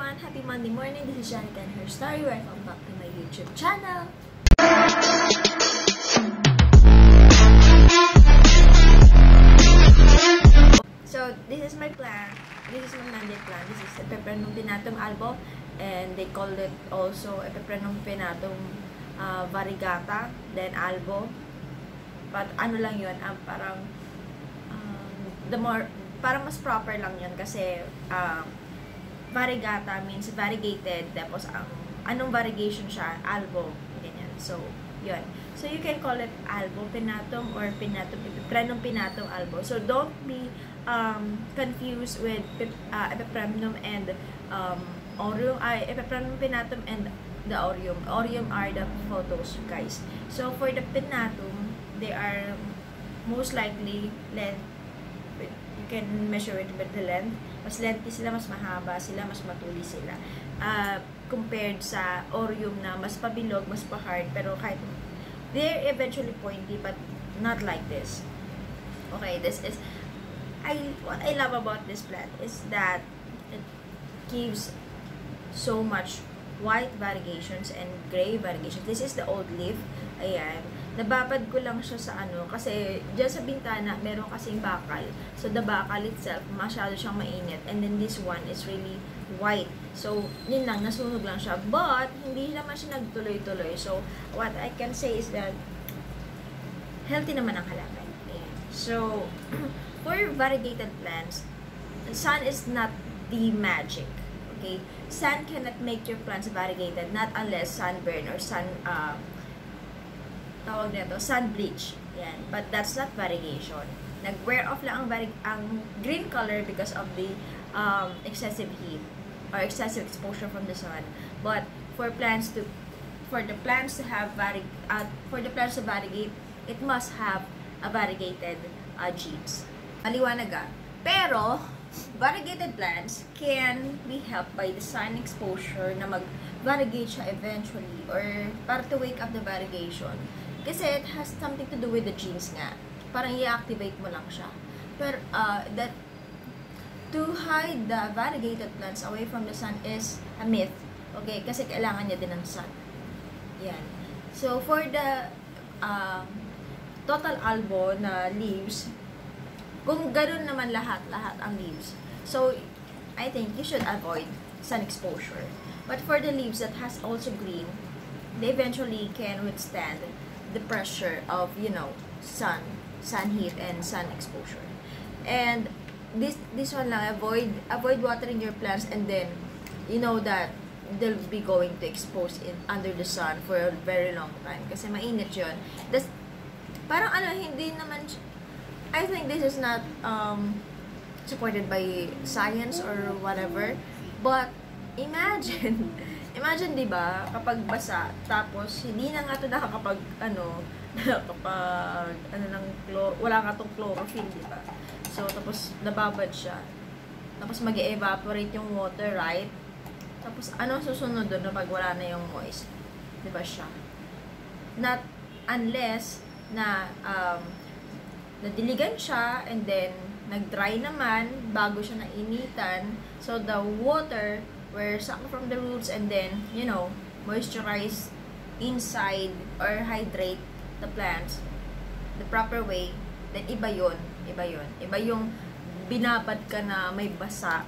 everyone! Happy Monday morning! This is Janica and her story. Welcome back to my YouTube channel! So, this is my plan. This is my Monday plan. This is Epipremnum pinnatum albo, and they call it also Epipremnum pinnatum variegata, then albo. But ano lang yun, parang mas proper lang yun kasi variegata means variegated, tapos anong variegation siya, albo, ganyan. So, yun. So, you can call it albo pinnatum or pinnatum, Epipremnum pinnatum albo. So, don't be confused with Epipremnum and Orium, Epipremnum pinnatum and the Orium. Orium are the photos, guys. So, for the pinnatum, they are most likely length. You can measure it with the length. Mas lengthy sila, mas mahaba sila, mas matuli sila. Compared sa Orium na mas pabilog, mas pa-hard, pero kahit they're eventually pointy, but not like this. Okay, this is what I love about this plant is that it gives so much white variegations and gray variegations. This is the old leaf. Ayan. Nababad ko lang siya sa kasi dyan sa bintana, meron kasing bakal. So, the bakal itself, masyado siyang mainit. And then this one is really white. So, yun lang, nasunog lang siya. But, hindi naman siya nagtuloy-tuloy. So, what I can say is that, healthy naman ang halaman. Ayan. So, for variegated plants, the sun is not the magic. Okay? Sun cannot make your plants variegated, not unless sunburn or tawag nito, sun bleach. Yan. But that's not variegation. Nag-wear off lang ang green color because of the excessive heat or excessive exposure from the sun. But for the plants to variegate, it must have a variegated genes. Maliwanag ah. Pero variegated plants can be helped by the sun exposure na mag-variegate siya eventually or para to wake up the variegation. Kasi it has something to do with the genes nga. Parang i-activate mo lang siya. Pero, that to hide the variegated plants away from the sun is a myth. Okay? Kasi kailangan niya din ng sun. Yan. So, for the total albo na leaves, kung ganun naman lahat ang leaves, so, I think you should avoid sun exposure. But for the leaves that has also green, they eventually can withstand the pressure of, sun heat and sun exposure. And this one lang, avoid watering your plants, and then you know that they'll be going to expose under the sun for a very long time kasi mainit yun. Parang hindi naman, I think this is not supported by science or whatever, but imagine, diba, kapag basa, tapos hindi na nga ito nakakapag, wala ka itong chlorophyll, diba? So, tapos nababad siya. Tapos mag-evaporate yung water, right? Tapos, anong susunod doon kapag wala na yung moist? Diba siya? Not unless na nadiligan siya, and then nag-dry naman bago siya nainitan. So, the water were sucked from the roots and then, moisturize inside or hydrate the plants the proper way, then iba yun. Iba yung binabad ka na may basa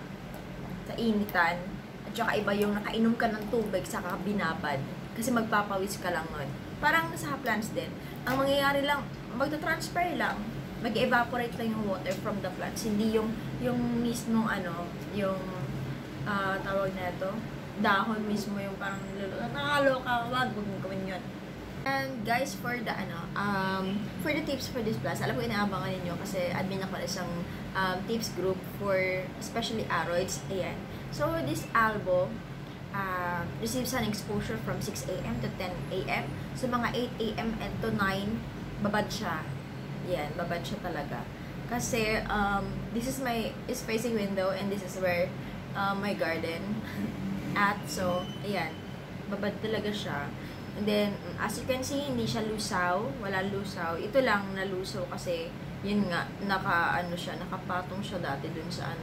sa initan, at saka iba yung nakainom ka ng tubig saka binabad kasi magpapawis ka lang nun. Parang sa plants din. Ang mangyayari lang, magta-transfer lang, mag-evaporate lang yung water from the plants, hindi yung mismong yung tawag na ito, dahon mismo yung parang nakakaloka, wag mong gawin yun. And guys, for the tips for this plants, alam ko inaabangan ninyo kasi admin ako isang tips group for especially aroids. Ayan. So, this albo receives sun exposure from 6 AM to 10 AM. So, mga 8 AM and to 9, babad siya. Ayan, babad siya talaga. Kasi, this is is facing window and this is where my garden at. So, ayan, babad talaga siya. And then, as you can see, hindi siya lusaw, wala lusaw. Ito lang nalusaw kasi, yun nga, nakapatong siya dati dun sa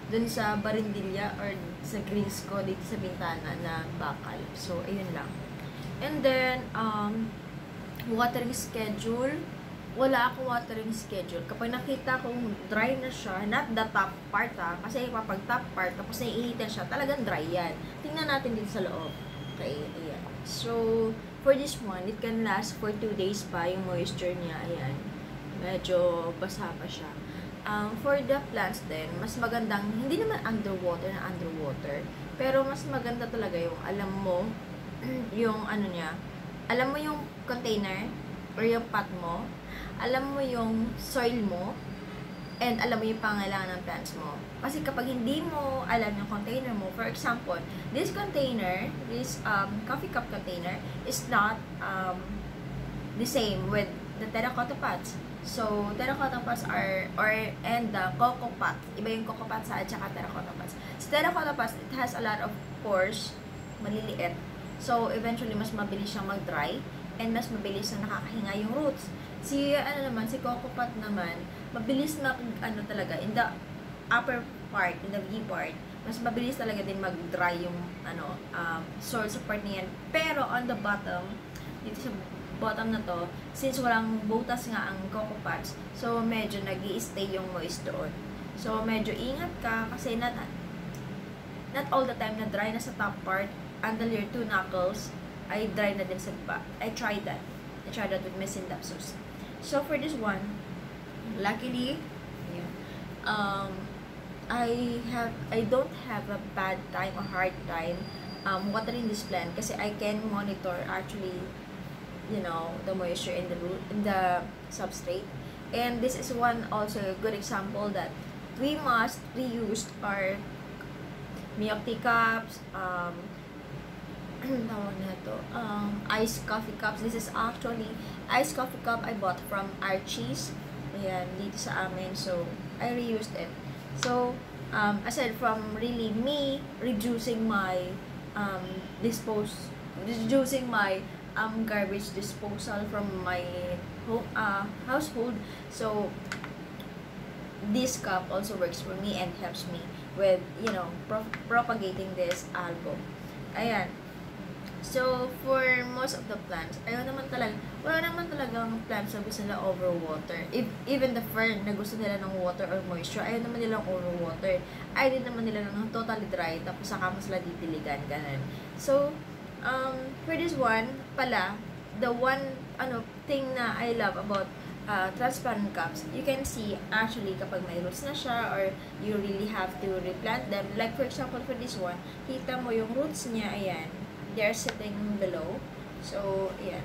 dun sa barindilya or sa grills ko dito sa bintana na bakal. So, ayun lang. And then, watering schedule. Wala akong watering schedule. Kapag nakita kong dry na siya, not the top part kasi kapag top part, tapos naiinitan siya, talagang dry yan. Tingnan natin dito sa loob. Okay, ayan. So, for this one, it can last for 2 days pa yung moisture niya. Ayan. Medyo basa pa siya. For the plants din, mas magandang, hindi naman underwater, pero mas maganda talaga yung, alam mo, yung ano niya, alam mo yung container, or yung pot mo, alam mo yung soil mo, and alam mo yung pangailangan ng plants mo. Kasi kapag hindi mo alam yung container mo, for example, this container, this coffee cup container, is not the same with the terracotta pots. So, terracotta pots and the coco pot. Iba yung coco pot at saka terracotta pots. So, terracotta pots, it has a lot of pores, maliliit. So, eventually, mas mabilis siyang mag-dry and mas mabilis na nakakahinga yung roots. Si coco pot naman, mabilis talaga, in the upper part, in the V part, mas mabilis talaga din mag-dry yung, soil support niyan. Pero, on the bottom, dito sa bottom na to, since walang butas nga ang coco pots, so medyo nag-i-stay yung moist doon. So medyo ingat ka kasi not all the time na dry na sa top part until your 2 knuckles ay dry na din sa baba. I tried that with my Syndapsus. So for this one, luckily, I don't have a bad time or hard time watering this plant kasi I can monitor actually the moisture in the root, in the substrate. And this is one also a good example that we must reuse our milk tea cups, iced coffee cups. This is actually iced coffee cup I bought from Archie's. Ayan, dito sa amin. So, I reused it. So, aside from really me reducing my garbage disposal from my household, so this cup also works for me and helps me with propagating this albo. Ayan. So for most of the plants, wala naman talagang plants na gusto nila overwater. Even the fern na gusto nila ng water or moisture, ayaw naman nilang overwater. Ayaw din naman nila ng totally dry, tapos saka mo sila didiligan, ganun. So for this one pala, the one thing na I love about transparent cups, you can see actually kapag may roots na siya or you really have to replant them. Like for example, for this one, kita mo yung roots niya, ayan, they're sitting below. So, ayan.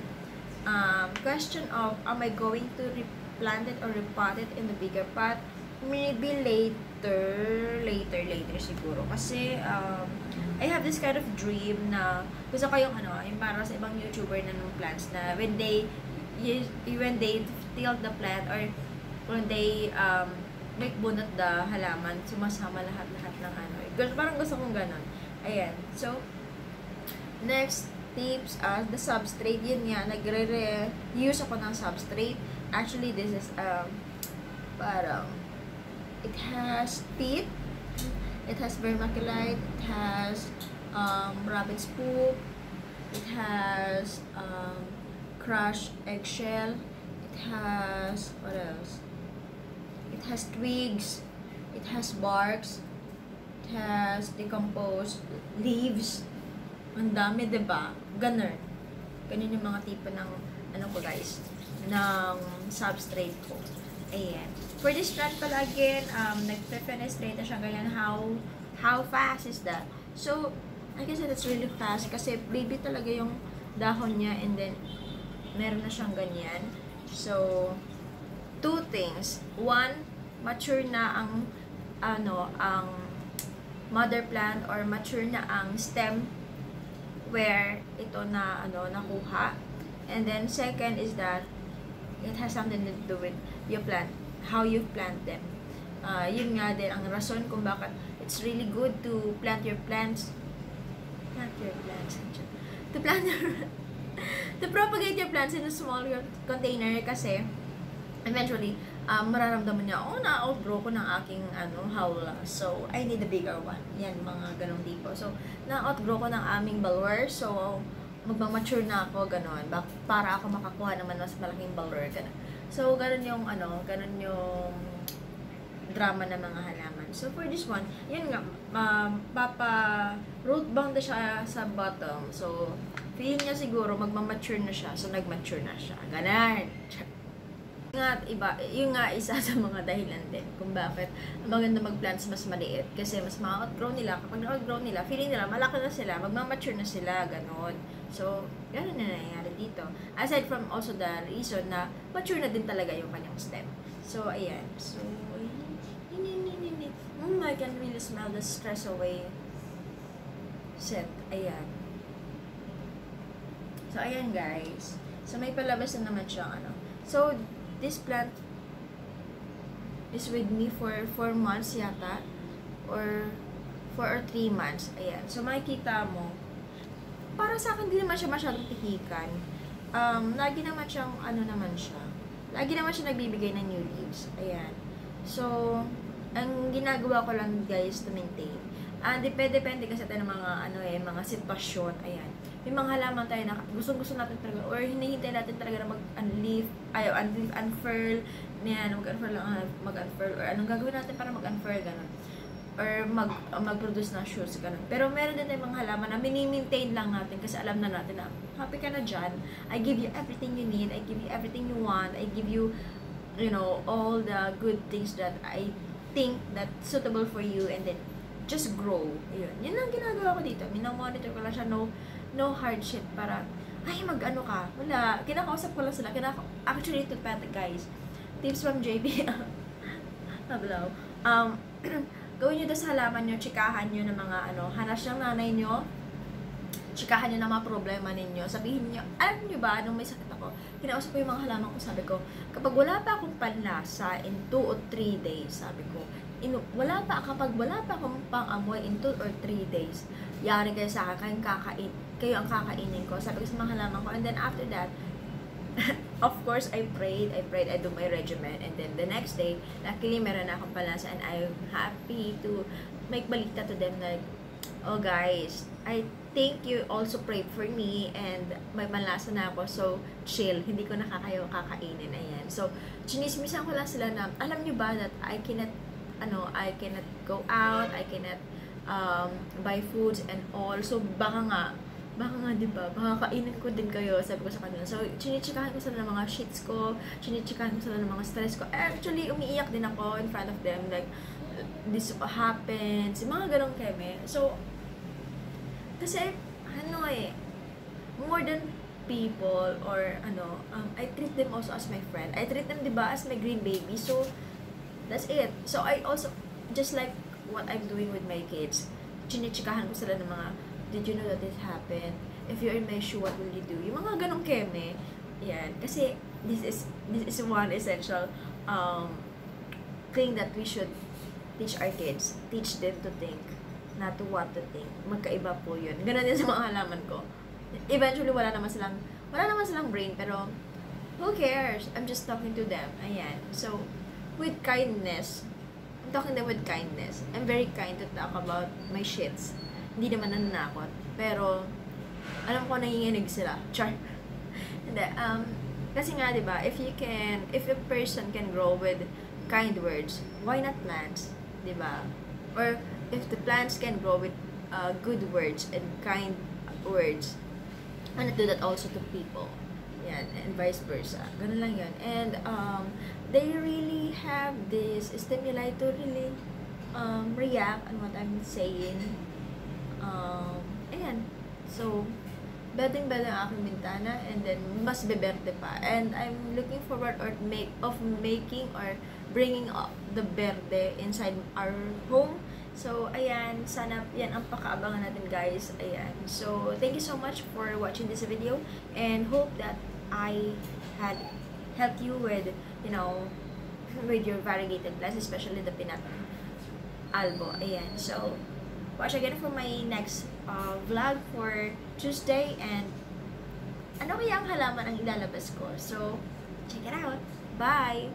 Question of, am I going to replant it or repot it in the bigger pot? Maybe later siguro. Kasi, I have this kind of dream na gusto ko yung yung para sa ibang YouTuber na ng plants na when they till the plant or when they make bunot the halaman, sumasama lahat ng parang gusto kong ganon. Ayan. So, next tips, the substrate. Yun nga, nagre-use ako ng substrate. Actually, this is parang it has peat, it has vermiculite, it has rabbit's poop, it has crushed eggshell, it has, what else? It has twigs, it has barks, it has decomposed leaves. Ang dami, diba? Ganun yung mga tipo ng guys, ng substrate ko. Ayan. For this plant pala, again, nagpe-fenestrate na siya ganyan. How fast is that? So, I guess that's really fast kasi baby talaga yung dahon niya, and then meron na siyang ganyan. So, 2 things. 1, mature na ang mother plant or mature na ang stem where ito na nakuha. And then second is that it has something to do with your plant, how you plant them. Yun nga din ang rason kung bakit it's really good to plant your plants to propagate your plants in a small container kasi eventually mararamdaman niya, oh, na-outgrow ko ng aking hawla. So, I need a bigger one. Yan, mga ganong tipo. So, na-outgrow ko ng aming balwer. So, magmamature na ako, ganon. Para ako makakuha naman mas malaking balwer. Ganon. So, ganon yung, ganon yung drama ng mga halaman. So, for this one, yun nga, root bound na siya sa bottom. So, feeling niya siguro magmamature na siya. So, nagmature na siya. Ganon. Yung nga isa sa mga dahilan din kung bakit maganda mag-plants mas maliit kasi mas ma-outgrow nila. Kapag na-outgrow nila, feeling nila malaki na sila, magmamature na sila, ganon. So, gano'n na nangyayari dito. Aside from also the reason na mature na din talaga yung kanyang stem. So, ayan. So, I can really smell the stress away scent. Ayan. So, ayan guys. So, may palabas na naman siyang So, this plant is with me for 4 months yata or 4 or 3 months. Ayan. So, makikita mo, para sa akin, hindi naman siya masyadong pihikan. Lagi naman siyang, lagi naman siya nagbibigay ng new leaves. Ayan. So, ang ginagawa ko lang guys to maintain. Depende kasi tayo ng mga, mga sitwasyon. Ayan. May mga halaman tayo na gusto natin talaga or hinihintay natin talaga na mag-unleaf, unfurl, mag-unfurl, or anong gagawin natin para mag-unfurl, gano'n. Or mag-produce na shoots, gano'n. Pero meron din tayong mga halaman na mini-maintain lang natin kasi alam na natin na happy ka na dyan. I give you everything you need. I give you everything you want. I give you, all the good things that I think that suitable for you, and then just grow. Yun ang ginagawa ko dito. Minamonitor ko lang siya, no hardship para, ay, mag-ano ka. Wala. Kinakausap ko lang sila. Actually, ito pa, guys. Tips from JB. Hablaw. Gawin nyo doon sa halaman nyo, tsikahan nyo ng mga, hanas yung nanay nyo, tsikahan nyo ng mga problema ninyo. Sabihin nyo, alam nyo ba, nung may sakit ako, kinausap ko yung mga halaman ko, sabi ko, kapag wala pa akong panlasa in 2 or 3 days, sabi ko, kapag wala pa akong pang-amoy in 2 or 3 days, yari kayo sa akin, kayo ang kakainin ko. Sabi ko sa mga halaman ko, and then after that, of course, I prayed, I do my regimen, and then the next day, luckily, meron na akong panlasa, and I'm happy to make balita to them, like, oh guys, I think you also prayed for me, and may panlasa na ako, so chill, hindi ko na kayo kakainin. Ayan. So, chinismisan ko lang sila na, alam nyo ba that I cannot go out, I cannot buy foods and all. So, baka nga, diba, baka kainin ko din kayo, sabi ko sa kanila. So, chinichikahan ko sila ng mga shits ko, chinichikahan ko sila ng mga stress ko. Actually, umiiyak din ako in front of them, like, this happens, yung mga ganong keme. So, kasi, more than people, or, I treat them also as my friend. I treat them, diba, as my green baby. So, that's it. So, I also, just like what I'm doing with my kids, chinichikahan ko sila ng mga, did you know that this happened? If you're in my shoe, what will you do? Yung mga ganong keme, yan. Kasi, this is one essential, thing that we should teach our kids. Teach them to think, not to what to think. Magkaiba po yun. Ganun din sa mga halaman ko. Eventually, wala naman silang brain, pero, who cares? I'm just talking to them. Ayan. So, with kindness, I'm talking to them with kindness. I'm very kind to talk about my shits. Hindi naman nananakot. Pero, alam ko nanginginig sila. Char. Hindi. Kasi nga, diba, if a person can grow with kind words, why not plants? Diba? Or, if the plants can grow with good words and kind words, why not do that also to people? Yan, and vice versa. Ganun lang yun. And, they really have this stimuli to really react on what I'm saying. Ayan. So, bedeng ang aking bintana, and then mas beberde pa. And I'm looking forward of making or bringing up the berde inside our home. So, ayan, sana yan ang pakaabangan natin, guys. Ayan. So, thank you so much for watching this video, and hope that I had helped you with, with your variegated plants, especially the pinnatum albo. Ayan. So, watch again for my next vlog for Tuesday, and ano kaya ang halaman ang ilalabas ko. So, check it out. Bye!